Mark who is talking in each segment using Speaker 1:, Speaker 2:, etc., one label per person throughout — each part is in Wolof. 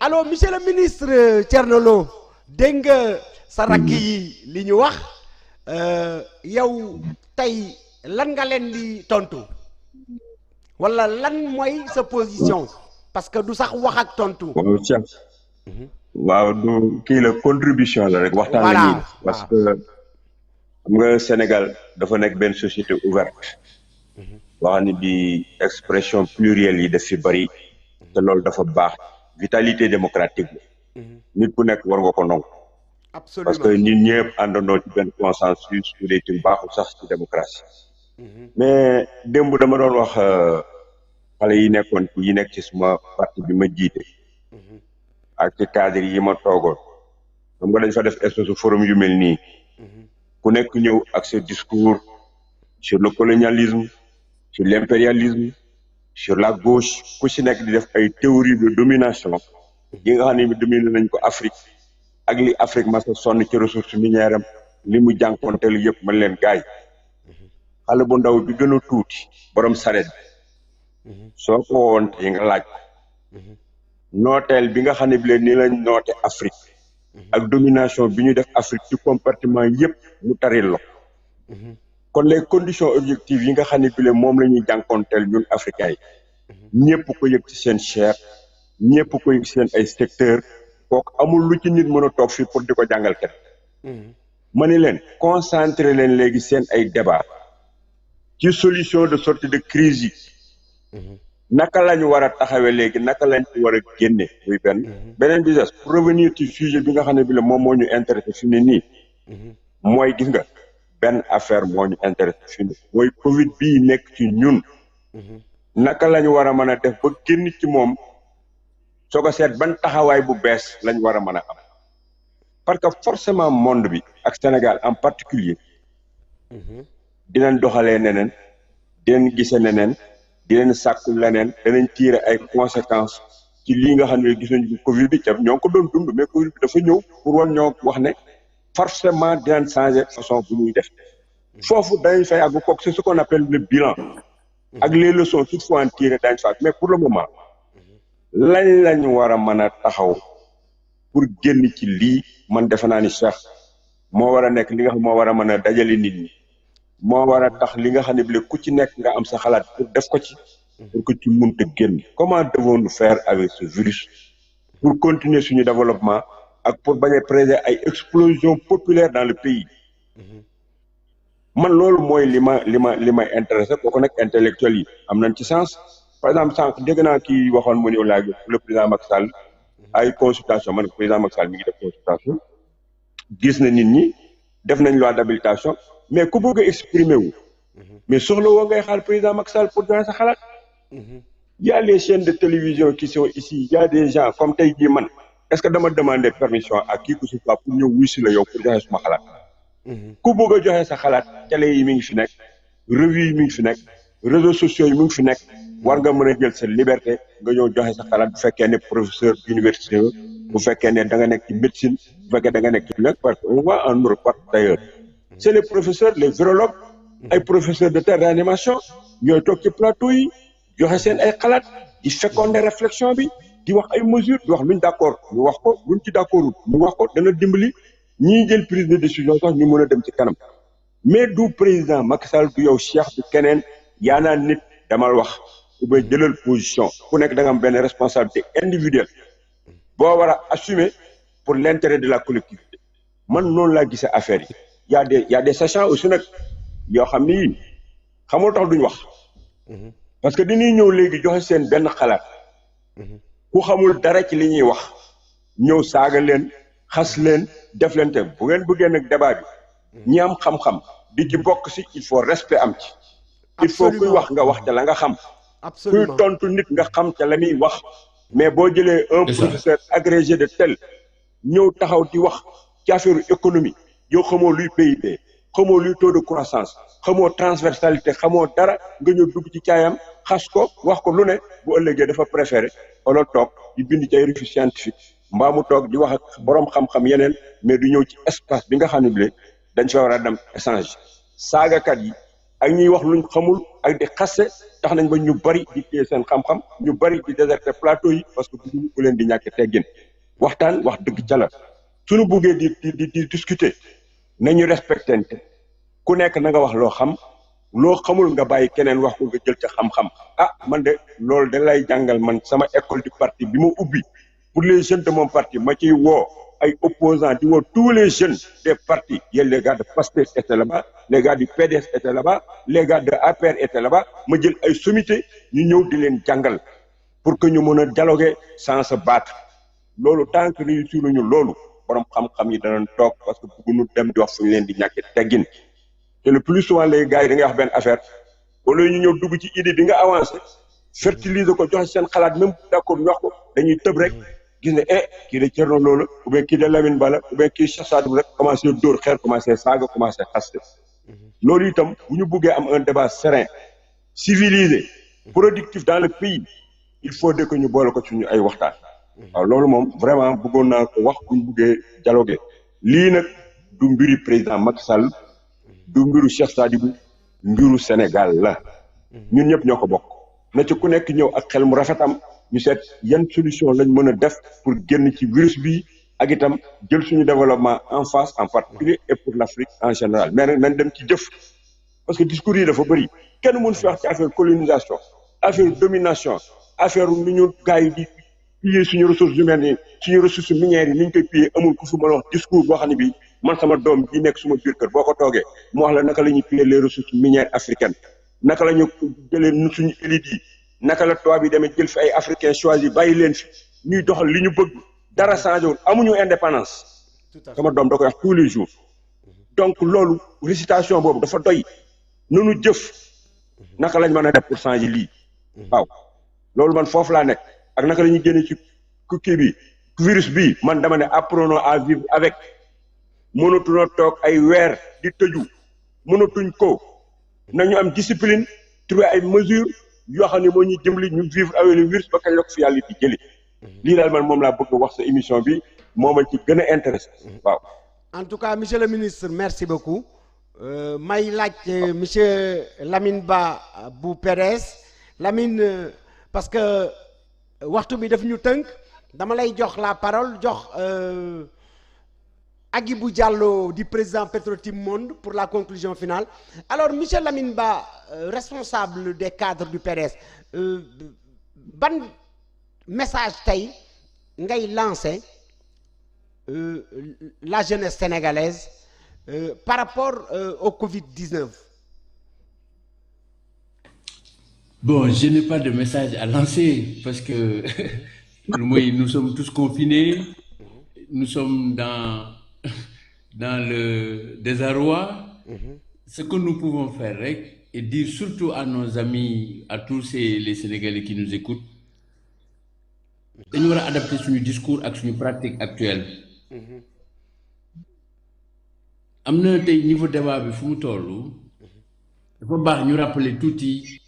Speaker 1: alors monsieur le ministre Thierno Lo dégg nga sa rakk yi li ñu wax yow tey lan nga leen di tontu wala lan mooy sa position parce que du sax wax ak tontu.
Speaker 2: waaw Cheikh waaw du kii la contribution la rek waxtaan la nii parce que xam nga Sénégal dafa nekk benn société ouverte wax ni bi expression plurielle yi daf fi bëri te loolu dafa baax vitalité démocratique la nit ku nekk war nga ko nangu parce que nit ñëpp àndandoo ci benn consensus su dee ci baaxul sax ci démocratie mais démb dama doon wax xale yi nekkoon yi nekk ci suma parti bi ma jiite ak ci cadre yi ma toogoon xam nga dañ fa def espèce de forum yu mel nii ku nekk ñëw ak ce discours sur le colonialisme sur l'impérialisme sur la gauche ku ci nekk di def ay théorie de domination yi nga xam ne dominé nañ ko Afrique ak li Afrique ma sa sonn ci ressource minière am li mu jànkonteel yëpp man leen gaay xale bu ndaw bi gën a tuuti borom saret bi soo ko woon yi nga laaj nooteel bi nga xam ne bi leen ni lañ noote Afrique ak domination bi ñu def Afrique ci compartiment yëpp mu taril la kon les conditions objectives yi nga xam ne bi leen moom la ñuy jànkonteel ñun africains yi ñëpp ko yëg ci seen chair ñëpp ko yëg ci seen ay secteur kooku amul lu ci nit mën a toog fii pour di ko jàngal kenn ma ne leen concentrer leen léegi seen ay débat ci solution de sortie de crise yi naka la ñu war a taxawee léegi naka lañ ci war a génne muy beneen bi des pour revenir ci sujet bi nga xam ne bi la moom moo ñu intéressé fi ne nii mooy gis nga benn affaire moo ñu intéressé fi ne mooy Covid bii nekk ci ñun naka la ñu war a mën a def ba génn ci moom soo ko seet ban taxawaay bu bees lañ war a mën a am parce que forcément monde bi ak Sénégal en particulier dinañ doxalee neneen dinañ gisee neneen di leen sàkku leneen danañ tirer ay conséquences ci lii nga xam ne gis nañu Covid bi ñoo ngi ko doon dund mais Covid bi dafa ñëw pour wan ñoo wax ne forcément dinañ changer façon bu ñuy def foofu dañ fay àgg kooku c'est ce qu'on appelle le bilan ak les leçons qu'il faut en tirer dañ fa mais pour le moment lañ war a mën a taxaw pour génn ci lii man defe naa ni Cheikh moo war a nekk li nga xam moo war a mën a dajale nit ñi moo war a tax li nga xam ne bi ku ci nekk nga am sa xalaat pour def ko ci pour que ci mënta génn comment devons-nous faire avec ce virus pour continuer suñu développement ak pour bañ a préser ay explosion populaire dans le pays man loolu mooy li ma intéressé kooku nag intellectuel yi am nañ ci sens par exemple sànq dégg naa kii waxoon mu ne laaj le président Macky Sall ay consultation man président Macky Sall mi ngi def consultation gis na nit ñi def nañ loi d'habilitation mais ku bëgg a exprimer wu mais soxla woo ngay xaar président Macky Sall pour joxe sa xalaat y a les chaînes de télévision qui sont ici y a des gens comme tey jii man est-ce que dama demander permission à qui que ce soit pour ñëw wuy si la yow pour joxe suma xalaat ku bëgg a joxe sa xalaat télé yi mi ngi fi nekk revue yi mi ngi fi nekk réseaux sociaux yi mi ngi fi nekk war nga mën a jël sa liberté nga ñëw joxe sa xalaat bu fekkee ne professeur d'université bu fekkee ne da nga nekk ci médecine bu fekkee da nga nekk ci nekk parce que on voit en Europe d'ailleurs c'est les professeurs les virologues ay professeurs de réanimation ñooy toog ci plateau yi joxe seen ay xalaat di féconder réflexion bi di wax ay mesures di wax luñ d'accord ñu wax ko luñ ci d'accordul ñu wax ko dana dimbali ñii jël prise de décision sax ñu mën a dem ci kanam mais du président Macky Sall du yow Cheikh du keneen yaa naan nit damal wax ou bien jëlal position ku nekk da nga am benn responsabilité individuelle boo war a assumer pour l'intérêt de la collectivité man noonu laa gisee affaire yi y a des sachants aussi nag yoo xam ni yii xamul tax duñ wax parce que dañuy ñëw léegi joxe seen benn xalaat ku xamul dara ci li ñuy wax ñëw saaga leen xas leen def leen te bu ngeen bëggee nag débat bi ñi am xam-xam di ci bokk si il faut respect am ci il faut kuy wax nga wax te la nga xam kuy tontu nit nga xam te la muy wax mais boo jëlee un professeur agrégé de tel ñëw taxaw di wax ci affaire économie yow xamoo luy PIB xamoo luy taux de croissance xamoo transversalité xamoo dara nga ñëw dugg ci caayam xas ko wax ko lu ne bu ëllëgee dafa préféré wala toog di bind ci ay revue scientifique mbaa mu toog di wax ak boroom xam-xam yeneen mais du ñëw ci espace bi nga xam ne bi dañ fa war a dem échange saagakat yi ak ñuy wax luñ xamul ak di xasse tax nañ ba ñu bari di téye seen xam-xam ñu bari di déserter plateau yi parce que bëgguñu ku leen di ñàkk teggin waxtaan wax dëgg ca la suñu buggee di discuter nañu respectante ku nekk na nga wax loo xam loo xamul nga bàyyi keneen wax ko nga jël ca xam-xam ah man de loolu da lay jàngal man sama école du parti bi ma ubbi pour les jeunes de mon parti ma ciy woo ay opposants di woo tous les jeunes des partis yéen les gars de PASTEF étaient là-bas les gars du PDS étaient là-bas les gars de APR étaient là-bas ma jël ay sommité ñu ñëw di leen jàngal pour que ñu mën a dialoguer sans se battre loolu tant que réussir ñu loolu borom xam-xam yi danañ toog parce que bëgguñu dem di wax fu ñu leen di ñàkkee teggin te le plus souvent les gars yi da ngay wax benn affaire wala ñu ñëw dugg ci idée bi nga avancé fertiliser ko joxe seen xalaat même d'accord ñu wax ko dañuy tëb rek gis ne kii de Thierno Lo la ou bien kii de Lamine Ba la ou bien kii Cheikh Sadibou rek commencé dóor xeer commencé saaga commencé xaste loolu itam bu ñu buggee am un débat serein civilisé productif dans le pays il faut que ñu boole ko suñu ay waxtaan waaw loolu moom vraiment bëggoon naa ko wax bu ñu buggee dialoguer lii nag du mbiri président Macky Sall du mbiru Cheikh Sadibou mbiru Sénégal la ñun ñëpp ñoo ko bokk na ci ku nekk ñëw ak xel mu rafetam ñu seet yan solution lañ mën a def pour génn ci virus bi ak itam jël suñu développement en face en particulier et pour l'Afrique en général mais nag nañ dem ci jëf parce que discours yi dafa bëri kenn mënu fi wax ci affaire colonisation affaire domination affaire nu ñu gars yi di piller suñu ressources humaines yi suñu ressources minières yi ni ñu koy piller amul ku fi mën a wax discours boo xam ne bii man sama doom ji nekk suma biir kër boo ko toogee mu wax la naka la ñuy piller les ressources minières africaines naka la ñu jëlee suñu élite yi naka la tubaab yi demee jël fi ay africains choisis bàyyi leen fi ñuy doxal li ñu bëgg dara changé wul amuñu indépendance sama doom da koy wax tous les jours donc loolu récitation boobu dafa doy nunu jëf naka lañ mën a def pour changer lii waaw loolu man foofu laa nekk ak naka la ñuy génne ci kii bi virus bi man dama ne apprenons à vivre avec mënatuñoo toog ay weer di tëju mënatuñ ko nañu am discipline trouver ay mesures yoo xam ne moo ñuy dimbali ñu vivre avec le virus ba kañ la ko fi yàlla di jëli lii daal man moom laa bëgg wax sa émission bi moo ma ci gën a intéressé waaw.
Speaker 1: En tout cas monsieur le ministre merci beaucoup may laaj monsieur Lamine Ba bu PDS Lamine parce que waxtu bi daf ñu tënk dama lay jox la parole jox Agibou Diallo di président Petro-Tim Monde pour la conclusion finale alors monsieur Lamine Ba responsable des cadres du PDS ban message tey ngay lancer la jeunesse sénégalaise par rapport au Covid-19.
Speaker 3: Bon, je n'ai pas de message à lancer parce que nous sommes tous confinés, nous sommes dans le désarroi. Ce que nous pouvons faire et dire surtout à nos amis, à tous les Sénégalais qui nous écoutent, dañu war a adapter suñu discours ak suñu pratique actuelle. am na tey niveau débat bi fu mu toll dafa baax ñu rappeler tuuti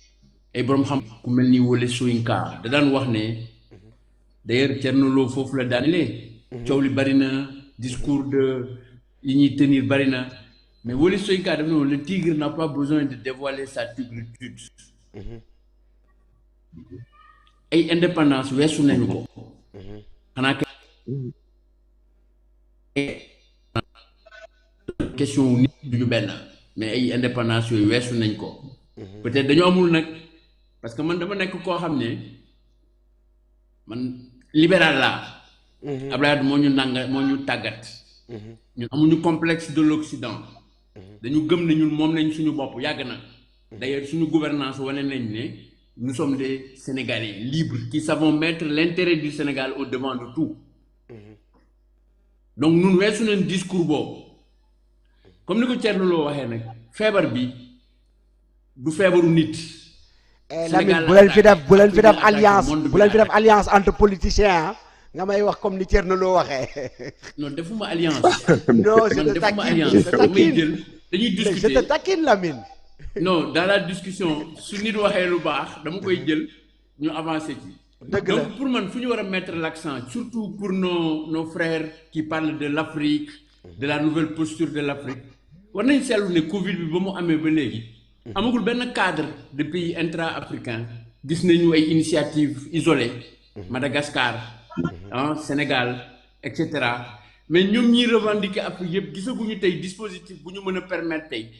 Speaker 3: ay borom xam ku mel ni Wole Soyinka da daan wax ne d'ailleurs Thierno Lo foofu la daanelee coow li bari na discours yi ñuy tenir bari na mais Wole Soyinka dafa ne le tigre n'a pas besoin de dévoiler sa tigritude ay indépendance weesu nañu ko xanaa question nit duñu benn mais ay indépendance yooyu weesu nañ ko peut-être dañoo amul nag parce que man dama nekk koo xam ne man libéral laa Abdoulaye moo ñu tàggat ñun amuñu complexe de l'Occident dañu gëm ne ñun moom nañ suñu bopp yàgg na d'ailleurs suñu gouvernance wane nañ ne nous sommes des Sénégalais libres qui savons mettre l'intérêt du Sénégal au devant de tout donc ñun weesu nañ discours boobu comme ni ko Thierno Lo waxee nag feebar bi du feebaru nit.
Speaker 1: Lamine bu leen fi def alliance entre politiciens nga may wax comme ni Thierno Lo waxee.
Speaker 3: non defuma alliance.
Speaker 1: non je te taquine Lamine.
Speaker 3: non dans la discussion su nit waxee lu baax dama koy jël ñu avancer ci. donc pour man fu ñu war a mettre l'accent surtout pour nos frères qui parlent de l'Afrique de la nouvelle posture de l'Afrique war nañ seetlu ne Covid bi ba mu amee ba léegi amagul benn cadre de pays intra-africain gis nañu ay initiatives isolées Madagascar Sénégal et cetera mais ñoom ñiy revendiquer Afrique yëpp gisaguñu tey dispositif bu ñu mën a permettre tey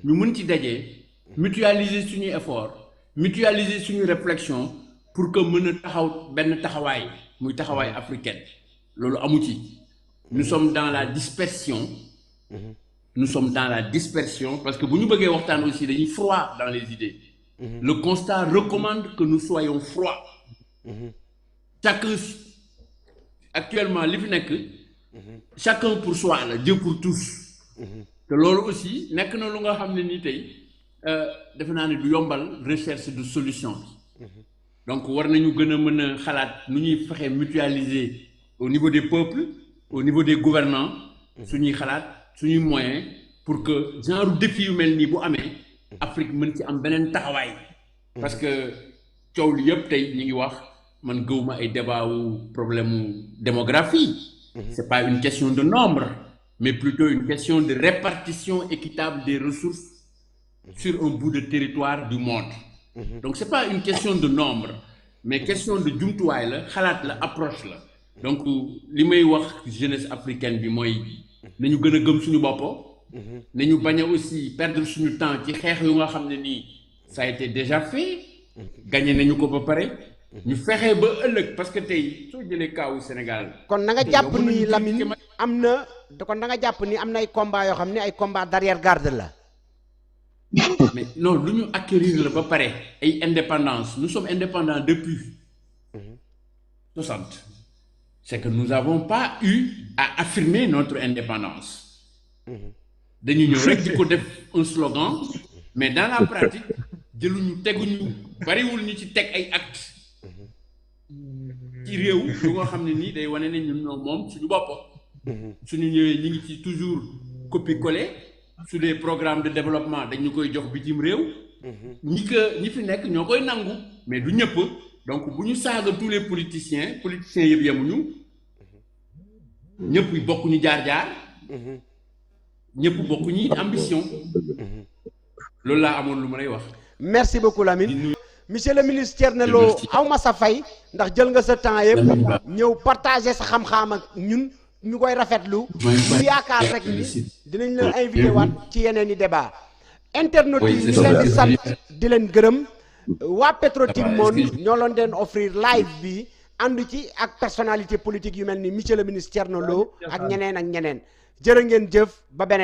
Speaker 3: ñu mën ci dajee mutualiser suñuy effort mutualiser suñu réflexion pour que mën a taxaw benn taxawaay muy taxawaay africaine loolu amu ci nous sommes dans la dispersion parce que bu ñu bëggee waxtaan aussi dañuy froid dans les idées le constat recommande que nous soyons froids chacun actuellement li fi nekk chacun pour soi la Dieu pour tous te loolu aussi nekk na lu nga xam ne nii tey defe naa ne du yombal recherche de solution bi donc war nañu gën a mën a xalaat nu ñuy fexe mutualiser au niveau des peuples au niveau des gouvernants suñuy xalaat suñuy moyens pour que genre défi yu mel nii bu amee Afrique mën ci am beneen taxawaay parce que coow li yëpp tey ñu ngi wax man gëwuma ay débat wu problème démographie c'est pas une question de nombre mais plutôt une question de répartition équitable des ressources sur un bout de territoire du monde donc c'est pas une question de nombre mais question de jumtuwaay la xalaat la approche la donc li may wax jeunesse africaine bi mooy nañu gën a gëm suñu bopp nañu bañ a aussi perdre suñu temps ci xeex yu nga xam ne nii ça a été déjà fait gagné nañu ko ba pare ñu fexe ba ëllëg parce que tey soo jëlee kaawu Sénégal
Speaker 1: kon na nga jàpp ni Lamine am na kon da nga jàpp ni am na ay combat yoo xam ne ay combat d'arrière garde la
Speaker 3: mais non lu ñu acquérir la ba pare ay indépendance nous sommes indépendants depuis 60 c'est que nous n'avons pas eu à affirmer notre indépendance dañu ñëw rek di ko def un slogan mais dans la pratique jëluñu teguñu bariwul ñu ci teg ay actes ci réew lu nga xam ne nii day wane ne ñun ñoo moom suñu bopp suñu ñëwee ñi ngi ci toujours copier-coller sur les programmes de développement dañu koy jox bitim réew ñi fi nekk ñoo koy nangu mais du ñëpp donc bu ñu saaga tous les politiciens yëpp yemuñu ñëpp bokkuñu jaar-jaar ñëpp bokkuñu ambition loolu laa amoon lu ma lay wax.
Speaker 1: merci beaucoup Lamine. monsieur le ministre Thierno Lo aw ma sa fay ndax jël nga sa temps yëpp ñëw partager sa xam-xam ak ñun ñu koy rafetlu ñu yaakaar rek ni dinañ la invité waat ci yeneen i débat internautes yi ñu leen di sant di leen gërëm waa Petro-Tim Monde ñoo leen den offrir live bi ànd ci ak personnalité politique yu mel ni monsieur le ministre Thierno Lo ak ñeneen jërë ngeen jëf ba beneen